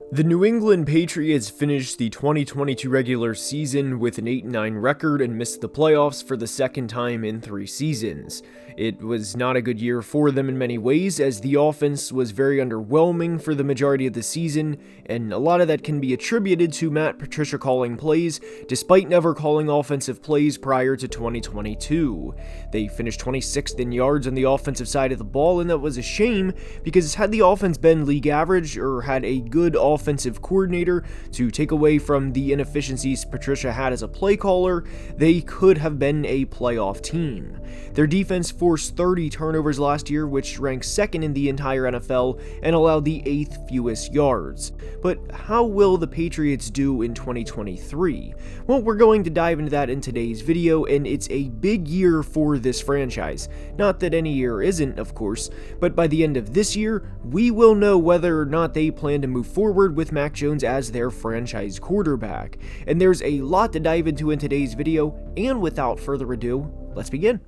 The New England Patriots finished the 2022 regular season with an 8-9 record and missed the playoffs for the second time in 3 seasons. It was not a good year for them in many ways, as the offense was very underwhelming for the majority of the season, and a lot of that can be attributed to Matt Patricia calling plays, despite never calling offensive plays prior to 2022. They finished 26th in yards on the offensive side of the ball, and that was a shame, because had the offense been league average or had a good offensive coordinator to take away from the inefficiencies Patricia had as a play caller, they could have been a playoff team. Their defense forced 30 turnovers last year, which ranks second in the entire NFL and allowed the 8th fewest yards. But how will the Patriots do in 2023? Well, we're going to dive into that in today's video, and it's a big year for this franchise. Not that any year isn't, of course, but by the end of this year, we will know whether or not they plan to move forward with Mac Jones as their franchise quarterback. And there's a lot to dive into in today's video, and without further ado, let's begin.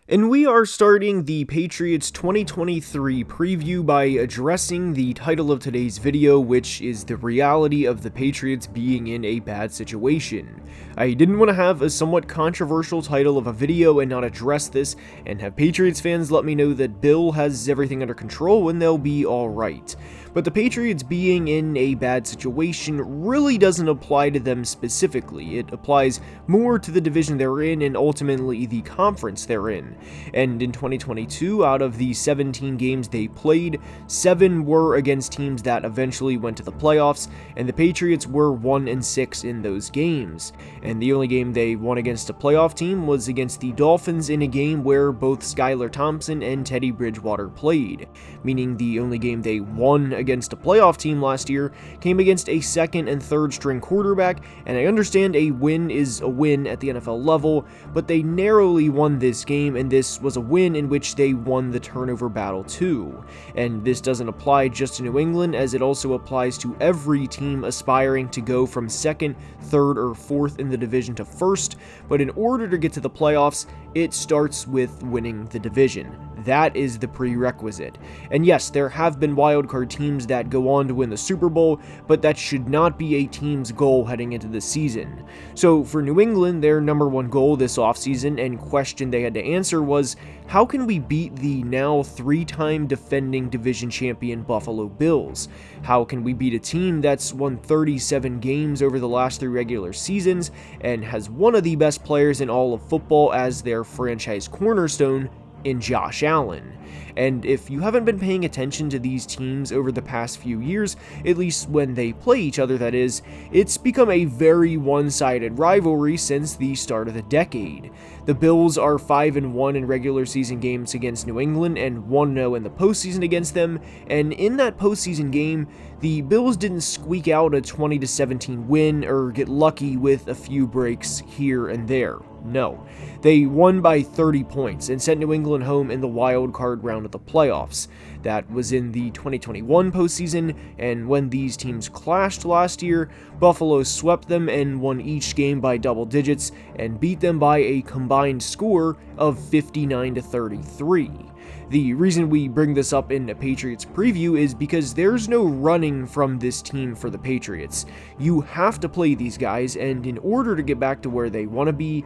And we are starting the Patriots 2023 preview by addressing the title of today's video, which is the reality of the Patriots being in a bad situation. I didn't want to have a somewhat controversial title of a video and not address this, and have Patriots fans let me know that Bill has everything under control and they'll be alright. But the Patriots being in a bad situation really doesn't apply to them specifically. It applies more to the division they're in and ultimately the conference they're in. And in 2022, out of the 17 games they played, 7 were against teams that eventually went to the playoffs, and the Patriots were 1-6 in those games. And the only game they won against a playoff team was against the Dolphins in a game where both Skylar Thompson and Teddy Bridgewater played, meaning the only game they won against a playoff team last year came against a second and third string quarterback. And I understand a win is a win at the NFL level, but they narrowly won this game, and this was a win in which they won the turnover battle too. And this doesn't apply just to New England, as it also applies to every team aspiring to go from second, third, or fourth in the division to first. But in order to get to the playoffs, it starts with winning the division. That is the prerequisite. And yes, there have been wildcard teams that go on to win the Super Bowl, but that should not be a team's goal heading into the season. So for New England, their number one goal this offseason and question they had to answer was, how can we beat the now 3-time defending division champion Buffalo Bills? How can we beat a team that's won 37 games over the last 3 regular seasons and has one of the best players in all of football as their franchise cornerstone in Josh Allen? And if you haven't been paying attention to these teams over the past few years, at least when they play each other that is, it's become a very one-sided rivalry since the start of the decade. The Bills are 5-1 in regular season games against New England and 1-0 in the postseason against them, and in that postseason game, the Bills didn't squeak out a 20-17 win or get lucky with a few breaks here and there. No, they won by 30 points and sent New England home in the wild card round of the playoffs. That was in the 2021 postseason, and when these teams clashed last year, Buffalo swept them and won each game by double digits and beat them by a combined score of 59-33. The reason we bring this up in a Patriots preview is because there's no running from this team for the Patriots. You have to play these guys, and in order to get back to where they want to be,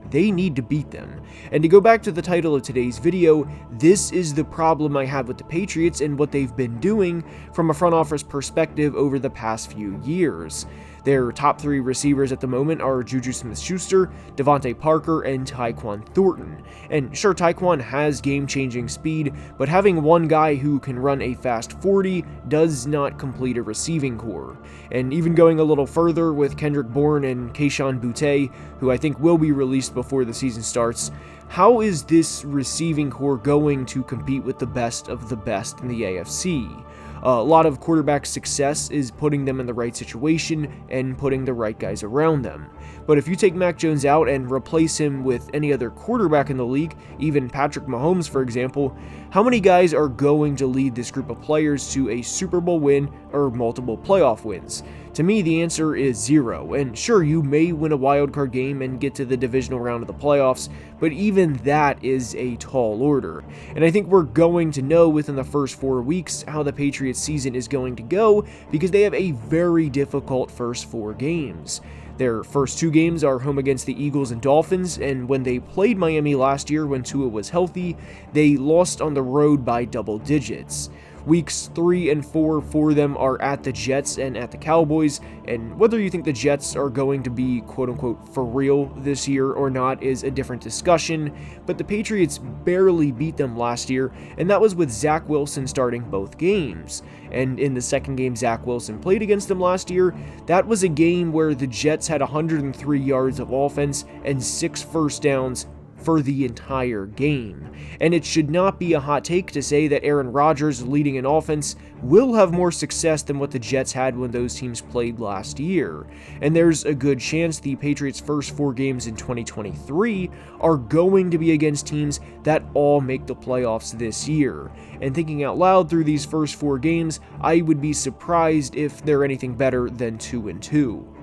they need to beat them. And to go back to the title of today's video, this is the problem I have with the Patriots and what they've been doing from a front office perspective over the past few years. Their top 3 receivers at the moment are Juju Smith-Schuster, Devontae Parker, and Tyquan Thornton. And sure, Tyquan has game-changing speed, but having one guy who can run a fast 40 does not complete a receiving core. And even going a little further with Kendrick Bourne and Kayshon Boutte, who I think will be released before the season starts, how is this receiving core going to compete with the best of the best in the AFC? A lot of quarterback success is putting them in the right situation and putting the right guys around them. But if you take Mac Jones out and replace him with any other quarterback in the league, even Patrick Mahomes for example, how many guys are going to lead this group of players to a Super Bowl win or multiple playoff wins? To me, the answer is 0, and sure, you may win a wildcard game and get to the divisional round of the playoffs, but even that is a tall order. And I think we're going to know within the first 4 weeks how the Patriots season is going to go, because they have a very difficult first 4 games. Their first 2 games are home against the Eagles and Dolphins, and when they played Miami last year when Tua was healthy, they lost on the road by double digits. Weeks 3 and 4 for them are at the Jets and at the Cowboys, and whether you think the Jets are going to be quote-unquote for real this year or not is a different discussion, but the Patriots barely beat them last year, and that was with Zach Wilson starting both games. And in the second game Zach Wilson played against them last year, that was a game where the Jets had 103 yards of offense and 6 first downs for the entire game. And it should not be a hot take to say that Aaron Rodgers leading an offense will have more success than what the Jets had when those teams played last year. And there's a good chance the Patriots' first 4 games in 2023 are going to be against teams that all make the playoffs this year. And thinking out loud through these first 4 games, I would be surprised if they're anything better than 2-2.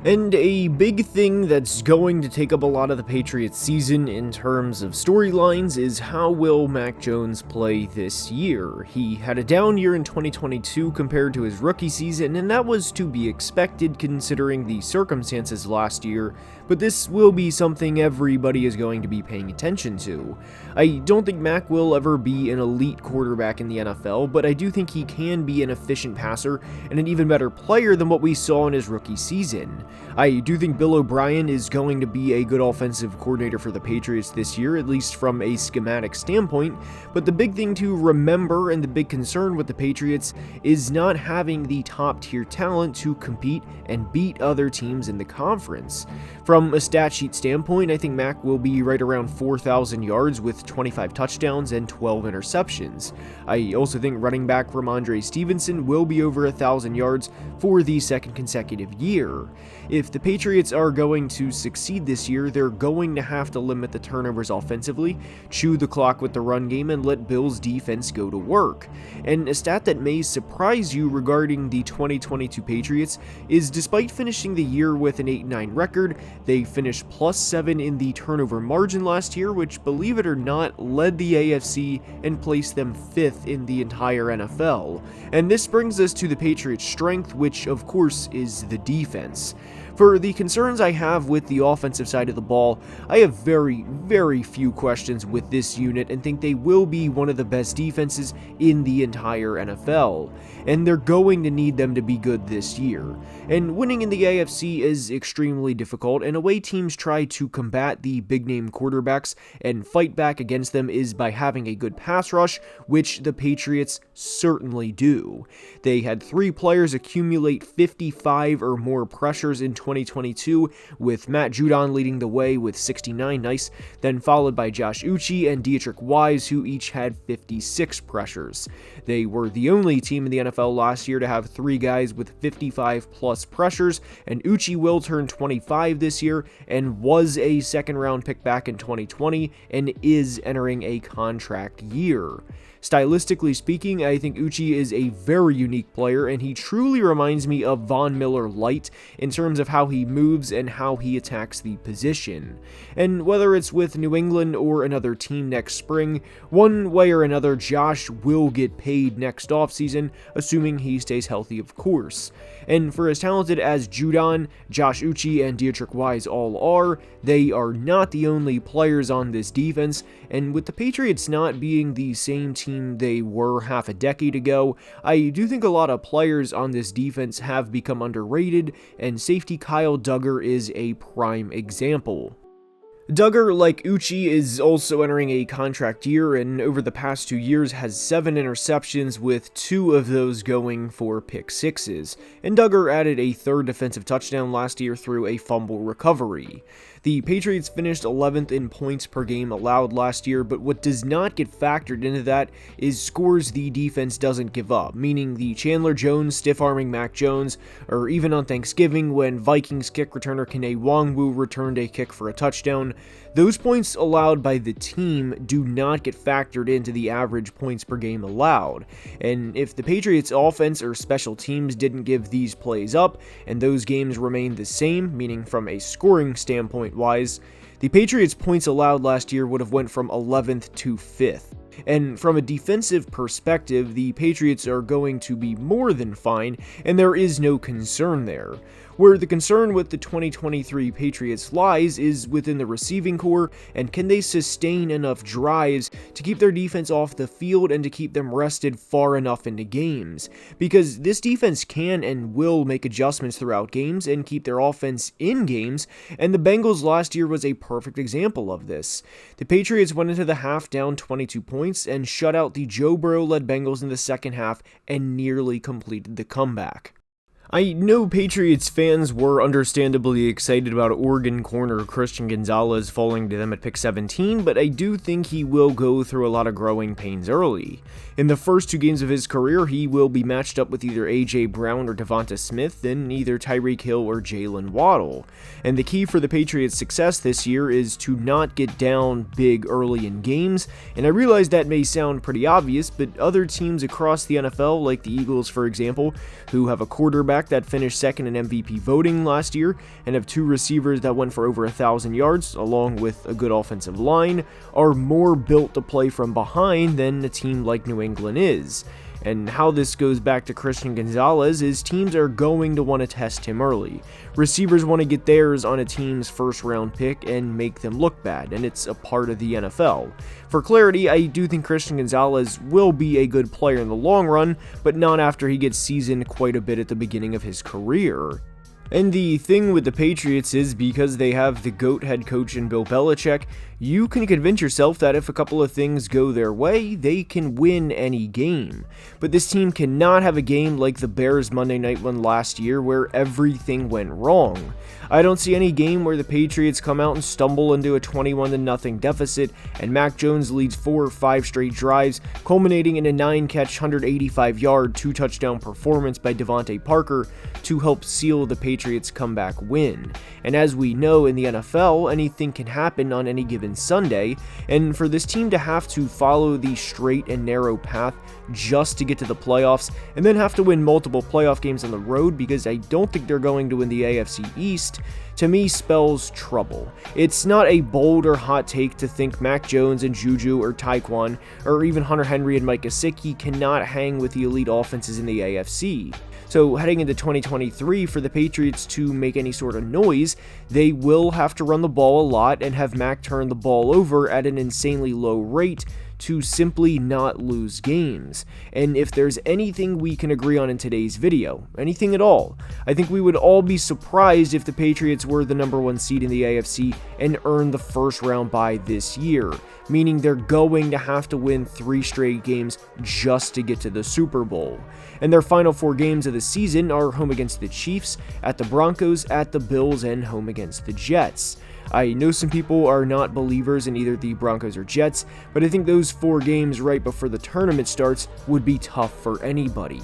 And a big thing that's going to take up a lot of the Patriots season in terms of storylines is how will Mac Jones play this year. He had a down year in 2022 compared to his rookie season, and that was to be expected considering the circumstances last year, but this will be something everybody is going to be paying attention to. I don't think Mac will ever be an elite quarterback in the NFL, but I do think he can be an efficient passer and an even better player than what we saw in his rookie season. I do think Bill O'Brien is going to be a good offensive coordinator for the Patriots this year, at least from a schematic standpoint, but the big thing to remember and the big concern with the Patriots is not having the top tier talent to compete and beat other teams in the conference. From a stat sheet standpoint, I think Mac will be right around 4,000 yards with 25 touchdowns and 12 interceptions. I also think running back Ramondre Stevenson will be over 1,000 yards for the second consecutive year. If the Patriots are going to succeed this year, they're going to have to limit the turnovers offensively, chew the clock with the run game, and let Bill's defense go to work. And a stat that may surprise you regarding the 2022 Patriots is despite finishing the year with an 8-9 record, they finished +7 in the turnover margin last year, which, believe it or not, led the AFC and placed them 5th in the entire NFL. And this brings us to the Patriots' strength, which of course is the defense. For the concerns I have with the offensive side of the ball, I have very, very few questions with this unit and think they will be one of the best defenses in the entire NFL. And they're going to need them to be good this year. And winning in the AFC is extremely difficult, and a way teams try to combat the big-name quarterbacks and fight back against them is by having a good pass rush, which the Patriots certainly do. They had 3 players accumulate 55 or more pressures in 2022, with Matt Judon leading the way with 69 nice, then followed by Josh Uche and Dietrich Wise, who each had 56 pressures. They were the only team in the NFL last year to have 3 guys with 55 plus pressures, and Uche will turn 25 this year and was a second-round pick back in 2020 and is entering a contract year. Stylistically speaking, I think Uche is a very unique player, and he truly reminds me of Von Miller light in terms of how he moves and how he attacks the position. And whether it's with New England or another team next spring, one way or another, Josh will get paid next offseason, assuming he stays healthy, of course. And for as talented as Judon, Josh Uche, and Dietrich Wise all are, they are not the only players on this defense, and with the Patriots not being the same team they were half a decade ago, I do think a lot of players on this defense have become underrated, and safety Kyle Dugger is a prime example. Dugger, like Uche, is also entering a contract year, and over the past 2 years has 7 interceptions, with 2 of those going for pick sixes, and Dugger added a 3rd defensive touchdown last year through a fumble recovery. The Patriots finished 11th in points per game allowed last year, but what does not get factored into that is scores the defense doesn't give up, meaning the Chandler Jones stiff-arming Mac Jones, or even on Thanksgiving when Vikings kick returner Kene Nwangwu returned a kick for a touchdown. Those points allowed by the team do not get factored into the average points per game allowed, and if the Patriots offense or special teams didn't give these plays up, and those games remained the same, meaning from a scoring standpoint wise, the Patriots points allowed last year would have went from 11th to 5th. And from a defensive perspective, the Patriots are going to be more than fine, and there is no concern there. Where the concern with the 2023 Patriots lies is within the receiving core, and can they sustain enough drives to keep their defense off the field and to keep them rested far enough into games? Because this defense can and will make adjustments throughout games and keep their offense in games, and the Bengals last year was a perfect example of this. The Patriots went into the half down 22 points and shut out the Joe Burrow-led Bengals in the second half and nearly completed the comeback. I know Patriots fans were understandably excited about Oregon corner Christian Gonzalez falling to them at pick 17, but I do think he will go through a lot of growing pains early. In the first 2 games of his career, he will be matched up with either A.J. Brown or Devonta Smith, and either Tyreek Hill or Jalen Waddle. And the key for the Patriots' success this year is to not get down big early in games, and I realize that may sound pretty obvious, but other teams across the NFL, like the Eagles for example, who have a quarterback that finished second in MVP voting last year and have 2 receivers that went for over 1,000 yards, along with a good offensive line, are more built to play from behind than a team like New England is. And how this goes back to Christian Gonzalez is teams are going to want to test him early. Receivers want to get theirs on a team's first round pick and make them look bad, and it's a part of the NFL. For clarity, I do think Christian Gonzalez will be a good player in the long run, but not after he gets seasoned quite a bit at the beginning of his career. And the thing with the Patriots is, because they have the GOAT head coach in Bill Belichick, you can convince yourself that if a couple of things go their way, they can win any game. But this team cannot have a game like the Bears Monday night one last year where everything went wrong. I don't see any game where the Patriots come out and stumble into a 21-0 deficit and Mac Jones leads 4 or 5 straight drives, culminating in a 9-catch, 185-yard, 2-touchdown performance by Devontae Parker to help seal the Patriots' comeback win. And as we know in the NFL, anything can happen on any given Sunday, and for this team to have to follow the straight and narrow path just to get to the playoffs, and then have to win multiple playoff games on the road because I don't think they're going to win the AFC East, to me spells trouble. It's not a bold or hot take to think Mac Jones and Juju or Tyquan, or even Hunter Henry and Mike Gesicki cannot hang with the elite offenses in the AFC. So heading into 2023, for the Patriots to make any sort of noise, they will have to run the ball a lot and have Mac turn the ball over at an insanely low rate to simply not lose games. And if there's anything we can agree on in today's video, anything at all, I think we would all be surprised if the Patriots were the number 1 seed in the AFC and earned the first round bye this year, meaning they're going to have to win 3 straight games just to get to the Super Bowl. And their final 4 games of the season are home against the Chiefs, at the Broncos, at the Bills, and home against the Jets. I know some people are not believers in either the Broncos or Jets, but I think those 4 games right before the tournament starts would be tough for anybody.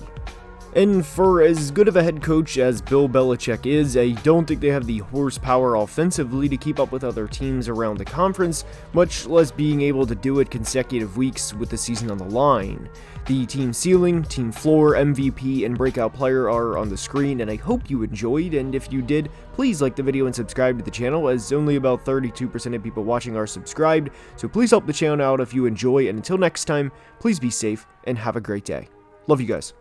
And for as good of a head coach as Bill Belichick is, I don't think they have the horsepower offensively to keep up with other teams around the conference, much less being able to do it consecutive weeks with the season on the line. The team ceiling, team floor, MVP, and breakout player are on the screen, and I hope you enjoyed, and if you did, please like the video and subscribe to the channel, as only about 32% of people watching are subscribed, so please help the channel out if you enjoy, and until next time, please be safe and have a great day. Love you guys.